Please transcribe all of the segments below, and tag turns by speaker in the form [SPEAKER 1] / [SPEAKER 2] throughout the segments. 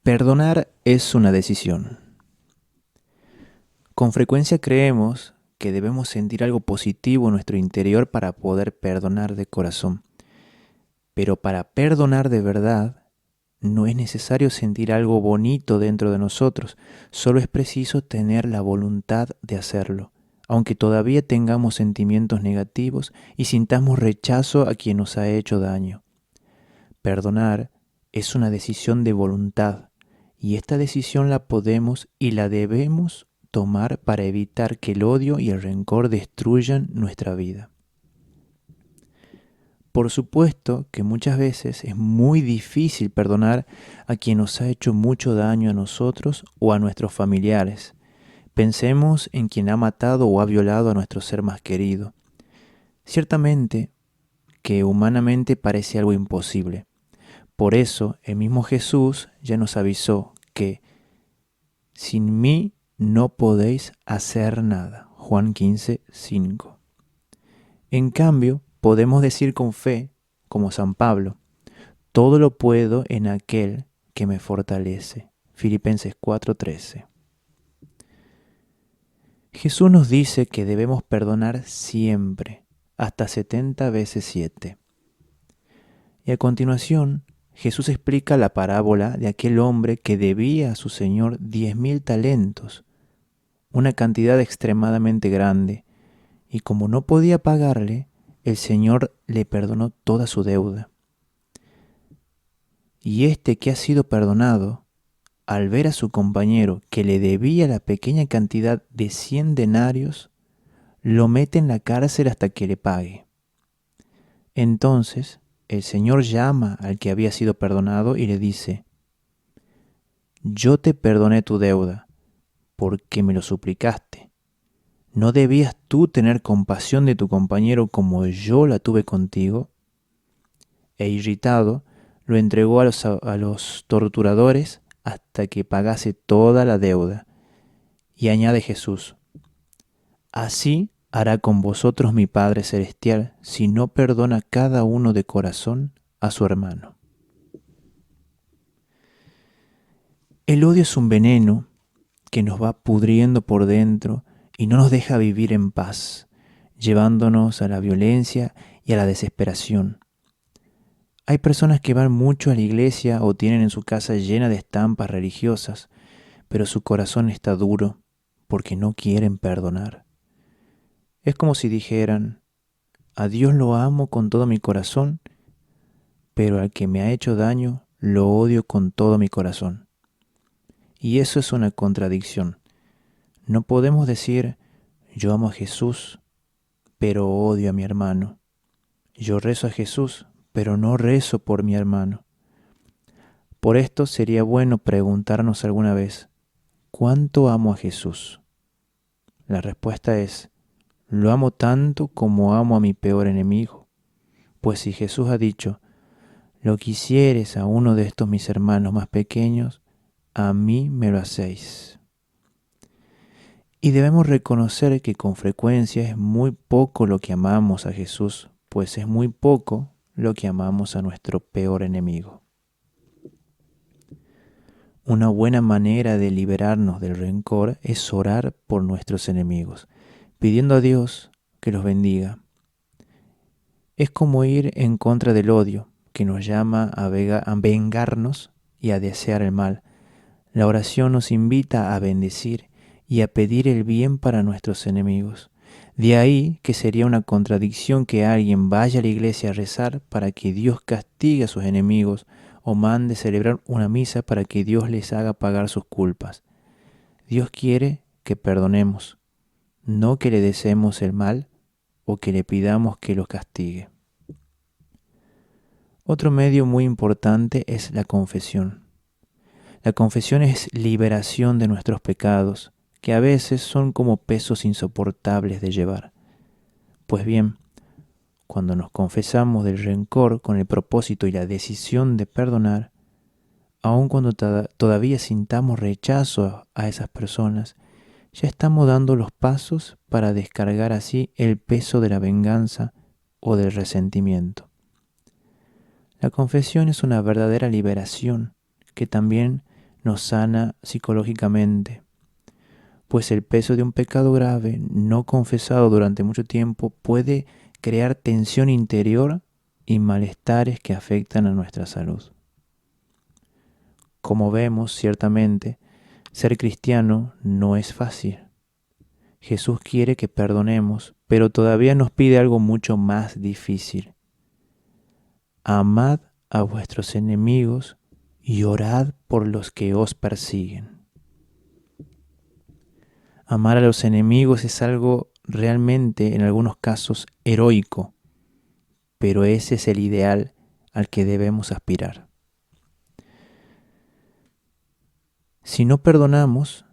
[SPEAKER 1] Perdonar es una decisión. Con frecuencia creemos que debemos sentir algo positivo en nuestro interior para poder perdonar de corazón. Pero para perdonar de verdad, no es necesario sentir algo bonito dentro de nosotros, solo es preciso tener la voluntad de hacerlo, aunque todavía tengamos sentimientos negativos y sintamos rechazo a quien nos ha hecho daño. Perdonar es una decisión de voluntad, y esta decisión la podemos y la debemos tomar para evitar que el odio y el rencor destruyan nuestra vida. Por supuesto que muchas veces es muy difícil perdonar a quien nos ha hecho mucho daño a nosotros o a nuestros familiares. Pensemos en quien ha matado o ha violado a nuestro ser más querido. Ciertamente que humanamente parece algo imposible. Por eso el mismo Jesús ya nos avisó que sin mí no podéis hacer nada. Juan 15:5. En cambio, podemos decir con fe, como San Pablo, todo lo puedo en aquel que me fortalece. Filipenses 4:13. Jesús nos dice que debemos perdonar siempre, hasta 70 veces 7. Y a continuación, Jesús explica la parábola de aquel hombre que debía a su Señor 10.000 talentos, una cantidad extremadamente grande, y como no podía pagarle, el Señor le perdonó toda su deuda. Y este que ha sido perdonado, al ver a su compañero que le debía la pequeña cantidad de 100 denarios, lo mete en la cárcel hasta que le pague. Entonces el Señor llama al que había sido perdonado y le dice: yo te perdoné tu deuda, porque me lo suplicaste. ¿No debías tú tener compasión de tu compañero como yo la tuve contigo? E irritado, lo entregó a los torturadores hasta que pagase toda la deuda. Y añade Jesús: así hará con vosotros mi Padre Celestial si no perdona cada uno de corazón a su hermano. El odio es un veneno que nos va pudriendo por dentro y no nos deja vivir en paz, llevándonos a la violencia y a la desesperación. Hay personas que van mucho a la iglesia o tienen en su casa llena de estampas religiosas, pero su corazón está duro porque no quieren perdonar. Es como si dijeran: a Dios lo amo con todo mi corazón, pero al que me ha hecho daño lo odio con todo mi corazón. Y eso es una contradicción. No podemos decir: yo amo a Jesús, pero odio a mi hermano. Yo rezo a Jesús, pero no rezo por mi hermano. Por esto sería bueno preguntarnos alguna vez: ¿cuánto amo a Jesús? La respuesta es: lo amo tanto como amo a mi peor enemigo. Pues si Jesús ha dicho: lo que hicieres a uno de estos mis hermanos más pequeños, a mí me lo hacéis. Y debemos reconocer que con frecuencia es muy poco lo que amamos a Jesús, pues es muy poco lo que amamos a nuestro peor enemigo. Una buena manera de liberarnos del rencor es orar por nuestros enemigos, pidiendo a Dios que los bendiga. Es como ir en contra del odio, que nos llama a vengarnos y a desear el mal. La oración nos invita a bendecir y a pedir el bien para nuestros enemigos. De ahí que sería una contradicción que alguien vaya a la iglesia a rezar para que Dios castigue a sus enemigos o mande celebrar una misa para que Dios les haga pagar sus culpas. Dios quiere que perdonemos, no que le deseemos el mal o que le pidamos que los castigue. Otro medio muy importante es la confesión. La confesión es liberación de nuestros pecados, que a veces son como pesos insoportables de llevar. Pues bien, cuando nos confesamos del rencor con el propósito y la decisión de perdonar, aun cuando todavía sintamos rechazo a esas personas, ya estamos dando los pasos para descargar así el peso de la venganza o del resentimiento. La confesión es una verdadera liberación que también nos sana psicológicamente, pues el peso de un pecado grave no confesado durante mucho tiempo puede crear tensión interior y malestares que afectan a nuestra salud. Como vemos, ciertamente, ser cristiano no es fácil. Jesús quiere que perdonemos, pero todavía nos pide algo mucho más difícil. Amad a vuestros enemigos y orad por los que os persiguen. Amar a los enemigos es algo realmente, en algunos casos, heroico, pero ese es el ideal al que debemos aspirar. Si no perdonamos,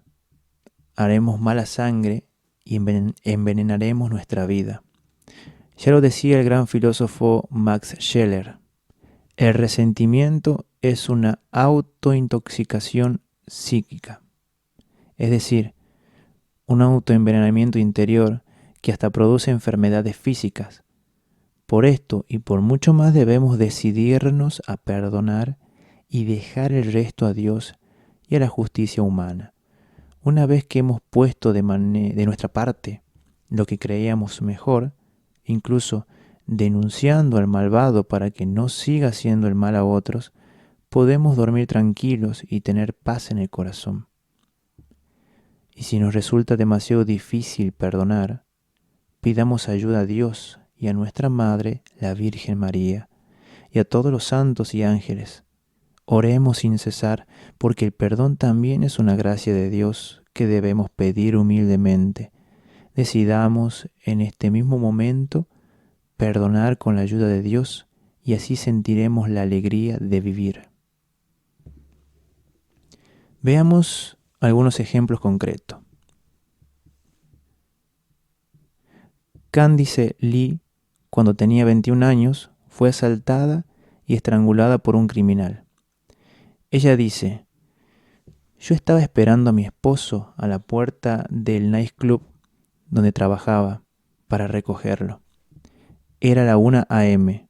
[SPEAKER 1] haremos mala sangre y envenenaremos nuestra vida. Ya lo decía el gran filósofo Max Scheler, el resentimiento es una autointoxicación psíquica, es decir, un autoenvenenamiento interior que hasta produce enfermedades físicas. Por esto y por mucho más debemos decidirnos a perdonar y dejar el resto a Dios y a la justicia humana. Una vez que hemos puesto de nuestra parte lo que creíamos mejor, incluso denunciando al malvado para que no siga haciendo el mal a otros, podemos dormir tranquilos y tener paz en el corazón. Y si nos resulta demasiado difícil perdonar, pidamos ayuda a Dios y a nuestra Madre, la Virgen María, y a todos los santos y ángeles. Oremos sin cesar, porque el perdón también es una gracia de Dios que debemos pedir humildemente. Decidamos en este mismo momento perdonar con la ayuda de Dios y así sentiremos la alegría de vivir. Veamos algunos ejemplos concretos. Candice Lee, cuando tenía 21 años, fue asaltada y estrangulada por un criminal. Ella dice: yo estaba esperando a mi esposo a la puerta del nightclub donde trabajaba para recogerlo. Era la 1 a.m.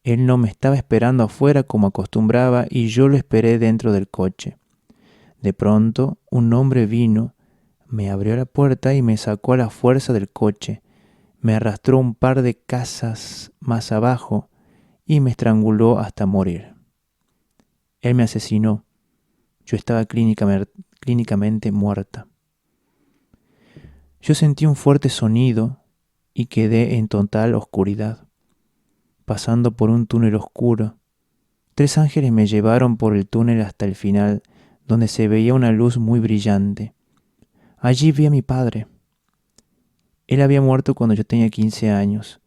[SPEAKER 1] Él no me estaba esperando afuera como acostumbraba y yo lo esperé dentro del coche. De pronto, un hombre vino, me abrió la puerta y me sacó a la fuerza del coche. Me arrastró un par de casas más abajo y me estranguló hasta morir. Él me asesinó. Yo estaba clínicamente muerta. Yo sentí un fuerte sonido y quedé en total oscuridad, pasando por un túnel oscuro. 3 ángeles me llevaron por el túnel hasta el final, donde se veía una luz muy brillante. Allí vi a mi padre. Él había muerto cuando yo tenía 15 años.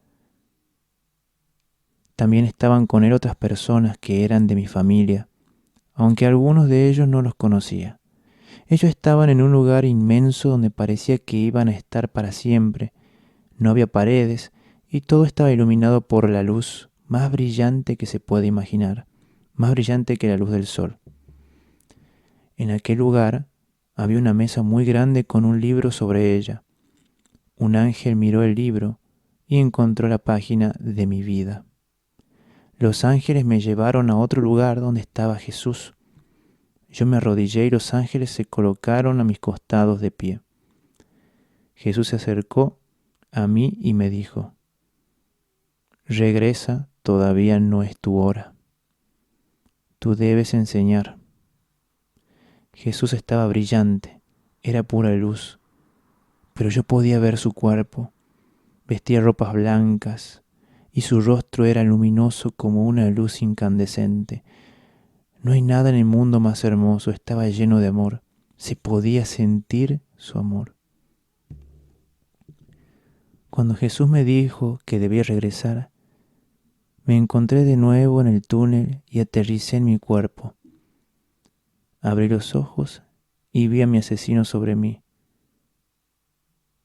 [SPEAKER 1] También estaban con él otras personas que eran de mi familia, aunque algunos de ellos no los conocía. Ellos estaban en un lugar inmenso donde parecía que iban a estar para siempre. No había paredes y todo estaba iluminado por la luz más brillante que se puede imaginar, más brillante que la luz del sol. En aquel lugar había una mesa muy grande con un libro sobre ella. Un ángel miró el libro y encontró la página de mi vida. Los ángeles me llevaron a otro lugar donde estaba Jesús. Yo me arrodillé y los ángeles se colocaron a mis costados de pie. Jesús se acercó a mí y me dijo: regresa, todavía no es tu hora. Tú debes enseñar. Jesús estaba brillante, era pura luz, pero yo podía ver su cuerpo. Vestía ropas blancas y su rostro era luminoso como una luz incandescente. No hay nada en el mundo más hermoso, estaba lleno de amor. Se podía sentir su amor. Cuando Jesús me dijo que debía regresar, me encontré de nuevo en el túnel y aterricé en mi cuerpo. Abrí los ojos y vi a mi asesino sobre mí.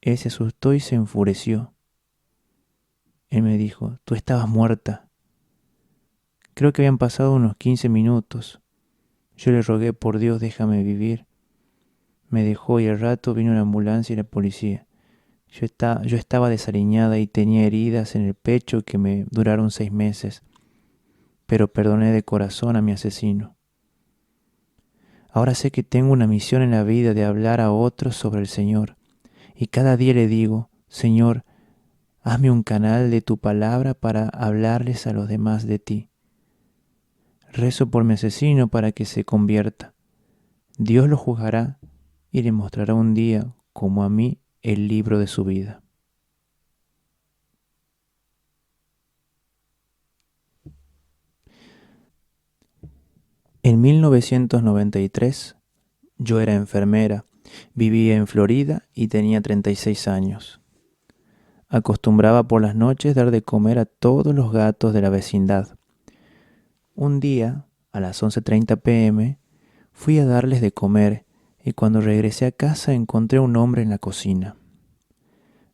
[SPEAKER 1] Él se asustó y se enfureció. Él me dijo: tú estabas muerta. Creo que habían pasado unos 15 minutos. Yo le rogué: por Dios, déjame vivir. Me dejó y al rato vino la ambulancia y la policía. Yo estaba desaliñada y tenía heridas en el pecho que me duraron 6 meses, pero perdoné de corazón a mi asesino. Ahora sé que tengo una misión en la vida de hablar a otros sobre el Señor. Y cada día le digo, Señor, hazme un canal de tu palabra para hablarles a los demás de ti. Rezo por mi asesino para que se convierta. Dios lo juzgará y le mostrará un día, como a mí, el libro de su vida. En 1993, yo era enfermera, vivía en Florida y tenía 36 años. Acostumbraba por las noches dar de comer a todos los gatos de la vecindad. Un día, a las 11:30 p.m., fui a darles de comer y cuando regresé a casa encontré a un hombre en la cocina.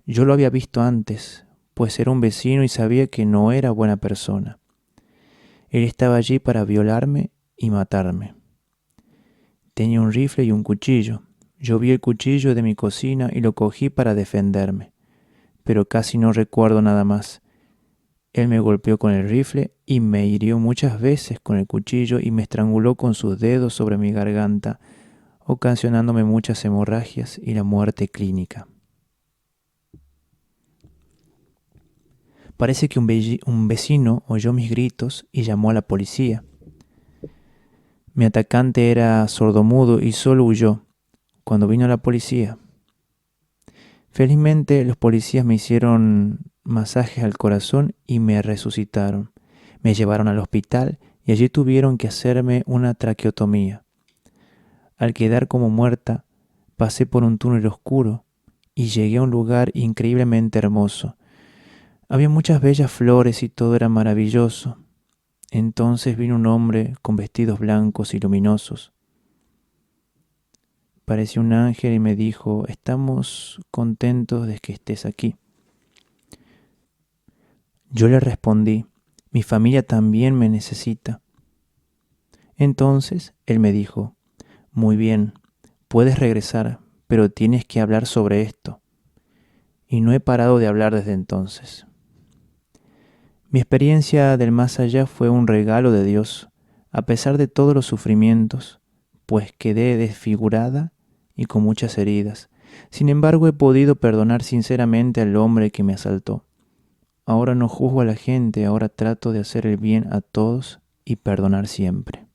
[SPEAKER 1] Yo lo había visto antes, pues era un vecino y sabía que no era buena persona. Él estaba allí para violarme y matarme. Tenía un rifle y un cuchillo. Yo vi el cuchillo de mi cocina y lo cogí para defenderme, pero casi no recuerdo nada más. Él me golpeó con el rifle y me hirió muchas veces con el cuchillo y me estranguló con sus dedos sobre mi garganta, ocasionándome muchas hemorragias y la muerte clínica. Parece que un vecino oyó mis gritos y llamó a la policía. Mi atacante era sordomudo y solo huyó cuando vino la policía. Felizmente los policías me hicieron masajes al corazón y me resucitaron. Me llevaron al hospital y allí tuvieron que hacerme una traqueotomía. Al quedar como muerta, pasé por un túnel oscuro y llegué a un lugar increíblemente hermoso. Había muchas bellas flores y todo era maravilloso. Entonces vino un hombre con vestidos blancos y luminosos. Parecía un ángel y me dijo, estamos contentos de que estés aquí. Yo le respondí, mi familia también me necesita. Entonces él me dijo, muy bien, puedes regresar, pero tienes que hablar sobre esto. Y no he parado de hablar desde entonces. Mi experiencia del más allá fue un regalo de Dios, a pesar de todos los sufrimientos, pues quedé desfigurada y con muchas heridas. Sin embargo, he podido perdonar sinceramente al hombre que me asaltó. Ahora no juzgo a la gente, ahora trato de hacer el bien a todos y perdonar siempre.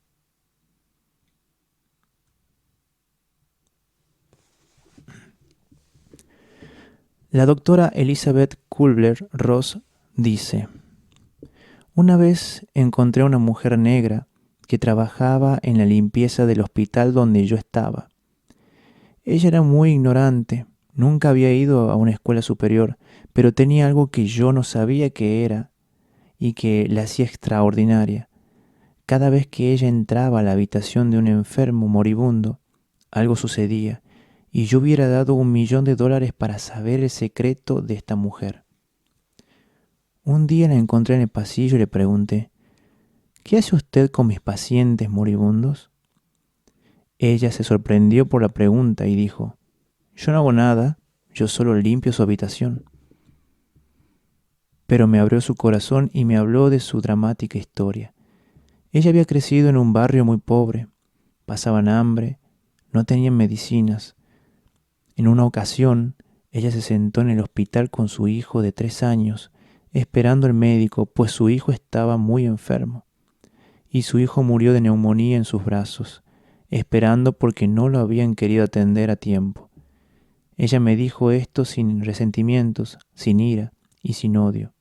[SPEAKER 1] La doctora Elizabeth Kubler-Ross dice, una vez encontré a una mujer negra que trabajaba en la limpieza del hospital donde yo estaba. Ella era muy ignorante, nunca había ido a una escuela superior, pero tenía algo que yo no sabía que era y que la hacía extraordinaria. Cada vez que ella entraba a la habitación de un enfermo moribundo, algo sucedía, y yo hubiera dado $1.000.000 para saber el secreto de esta mujer. Un día la encontré en el pasillo y le pregunté, ¿qué hace usted con mis pacientes moribundos? Ella se sorprendió por la pregunta y dijo, yo no hago nada, yo solo limpio su habitación. Pero me abrió su corazón y me habló de su dramática historia. Ella había crecido en un barrio muy pobre, pasaban hambre, no tenían medicinas. En una ocasión, ella se sentó en el hospital con su hijo de 3 años, esperando al médico, pues su hijo estaba muy enfermo. Y su hijo murió de neumonía en sus brazos, esperando porque no lo habían querido atender a tiempo. Ella me dijo esto sin resentimientos, sin ira y sin odio.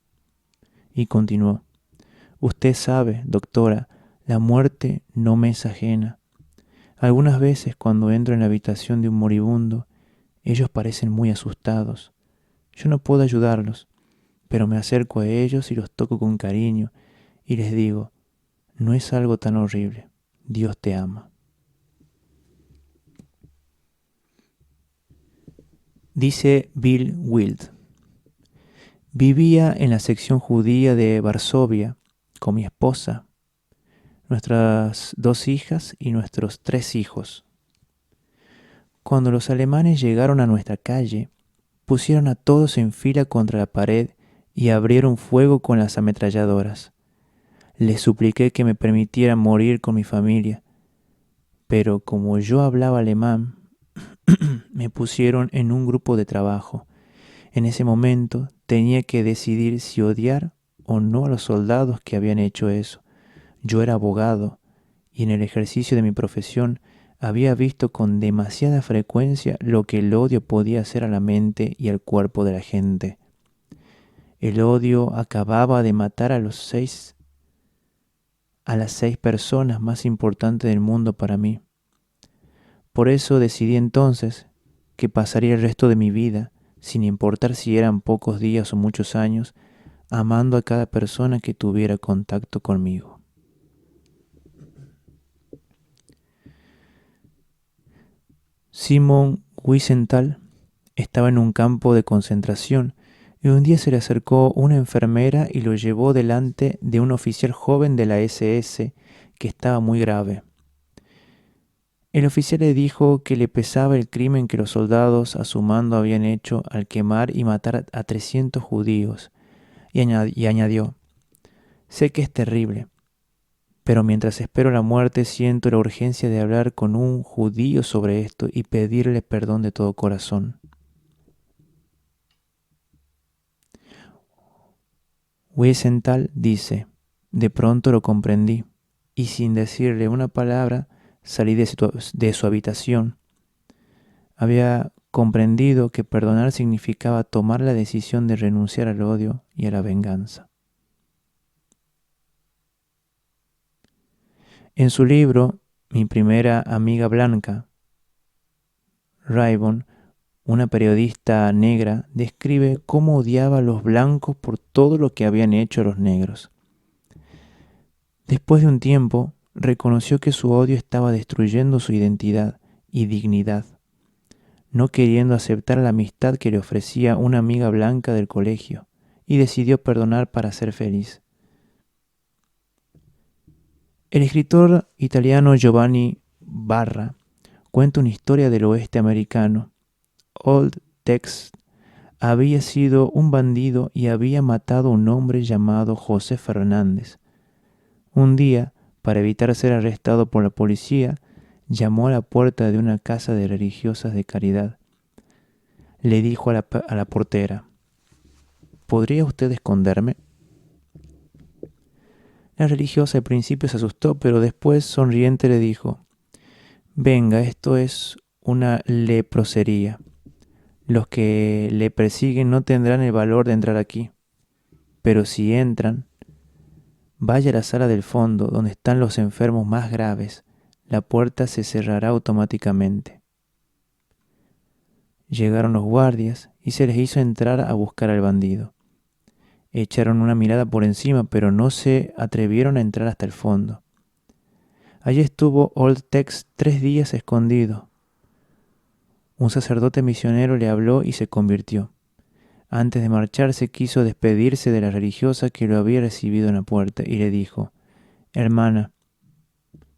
[SPEAKER 1] Y continuó, usted sabe, doctora, la muerte no me es ajena. Algunas veces cuando entro en la habitación de un moribundo, ellos parecen muy asustados. Yo no puedo ayudarlos, pero me acerco a ellos y los toco con cariño y les digo, no es algo tan horrible, Dios te ama. Dice Bill Wild, vivía en la sección judía de Varsovia con mi esposa, nuestras 2 hijas y nuestros 3 hijos. Cuando los alemanes llegaron a nuestra calle, pusieron a todos en fila contra la pared y abrieron fuego con las ametralladoras. Les supliqué que me permitieran morir con mi familia, pero como yo hablaba alemán, me pusieron en un grupo de trabajo. En ese momento tenía que decidir si odiar o no a los soldados que habían hecho eso. Yo era abogado y en el ejercicio de mi profesión había visto con demasiada frecuencia lo que el odio podía hacer a la mente y al cuerpo de la gente. El odio acababa de matar a las 6 personas más importantes del mundo para mí. Por eso decidí entonces que pasaría el resto de mi vida, sin importar si eran pocos días o muchos años, amando a cada persona que tuviera contacto conmigo. Simon Wiesenthal estaba en un campo de concentración y un día se le acercó una enfermera y lo llevó delante de un oficial joven de la SS que estaba muy grave. El oficial le dijo que le pesaba el crimen que los soldados a su mando habían hecho al quemar y matar a 300 judíos y añadió: sé que es terrible, pero mientras espero la muerte siento la urgencia de hablar con un judío sobre esto y pedirle perdón de todo corazón. Wiesenthal dice: de pronto lo comprendí y sin decirle una palabra salí de su habitación. Había comprendido que perdonar significaba tomar la decisión de renunciar al odio y a la venganza. En su libro Mi primera amiga blanca, Raybon, una periodista negra, describe cómo odiaba a los blancos por todo lo que habían hecho a los negros. Después de un tiempo, reconoció que su odio estaba destruyendo su identidad y dignidad, no queriendo aceptar la amistad que le ofrecía una amiga blanca del colegio, y decidió perdonar para ser feliz. El escritor italiano Giovanni Barra cuenta una historia del oeste americano. Old Tex había sido un bandido y había matado a un hombre llamado José Fernández. Un día, para evitar ser arrestado por la policía, llamó a la puerta de una casa de religiosas de caridad. Le dijo a la portera: ¿podría usted esconderme? La religiosa al principio se asustó, pero después, sonriente, le dijo: venga, esto es una leprosería. Los que le persiguen no tendrán el valor de entrar aquí. Pero si entran, vaya a la sala del fondo, donde están los enfermos más graves. La puerta se cerrará automáticamente. Llegaron los guardias y se les hizo entrar a buscar al bandido. Echaron una mirada por encima, pero no se atrevieron a entrar hasta el fondo. Allí estuvo Old Tex 3 días escondido. Un sacerdote misionero le habló y se convirtió. Antes de marcharse quiso despedirse de la religiosa que lo había recibido en la puerta y le dijo: hermana,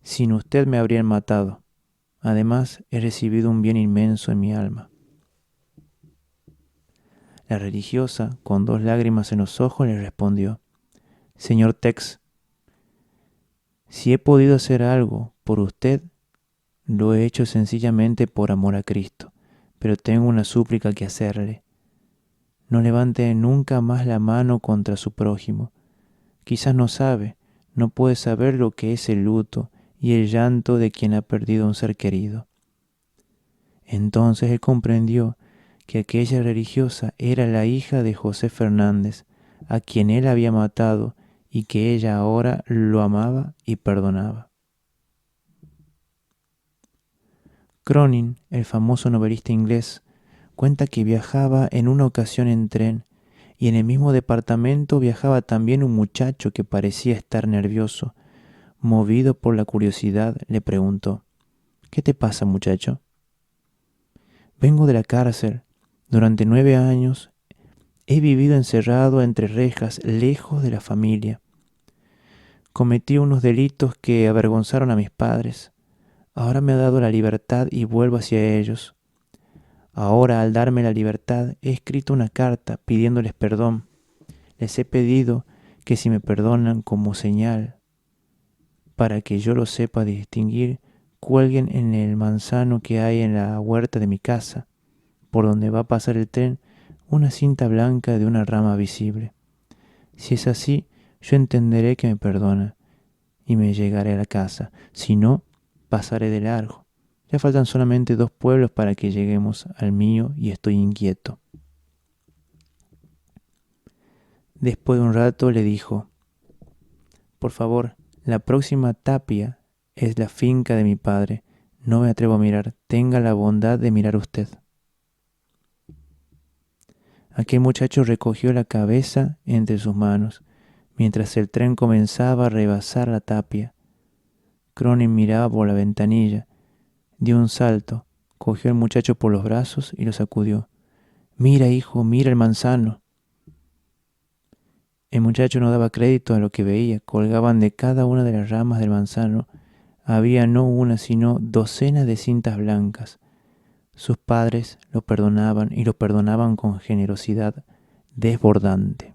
[SPEAKER 1] sin usted me habrían matado. Además, he recibido un bien inmenso en mi alma. La religiosa, con 2 lágrimas en los ojos, le respondió: señor Tex, si he podido hacer algo por usted, lo he hecho sencillamente por amor a Cristo, pero tengo una súplica que hacerle. No levante nunca más la mano contra su prójimo. Quizás no sabe, no puede saber lo que es el luto y el llanto de quien ha perdido a un ser querido. Entonces él comprendió que aquella religiosa era la hija de José Fernández, a quien él había matado y que ella ahora lo amaba y perdonaba. Cronin, el famoso novelista inglés, cuenta que viajaba en una ocasión en tren y en el mismo departamento viajaba también un muchacho que parecía estar nervioso. Movido por la curiosidad, le preguntó: ¿qué te pasa, muchacho? Vengo de la cárcel. Durante 9 años he vivido encerrado entre rejas, lejos de la familia. Cometí unos delitos que avergonzaron a mis padres. Ahora me ha dado la libertad y vuelvo hacia ellos. Ahora, al darme la libertad, he escrito una carta pidiéndoles perdón. Les he pedido que si me perdonan como señal, para que yo lo sepa distinguir, cuelguen en el manzano que hay en la huerta de mi casa, por donde va a pasar el tren, una cinta blanca de una rama visible. Si es así, yo entenderé que me perdona y me llegaré a la casa. Si no, pasaré de largo. Ya faltan solamente 2 pueblos para que lleguemos al mío y estoy inquieto. Después de un rato le dijo: por favor, la próxima tapia es la finca de mi padre. No me atrevo a mirar. Tenga la bondad de mirar usted. Aquel muchacho recogió la cabeza entre sus manos, mientras el tren comenzaba a rebasar la tapia. Cronin miraba por la ventanilla. Dio un salto, cogió al muchacho por los brazos y lo sacudió. Mira, hijo, mira el manzano. El muchacho no daba crédito a lo que veía. Colgaban de cada una de las ramas del manzano. Había no una, sino docenas de cintas blancas. Sus padres lo perdonaban y lo perdonaban con generosidad desbordante.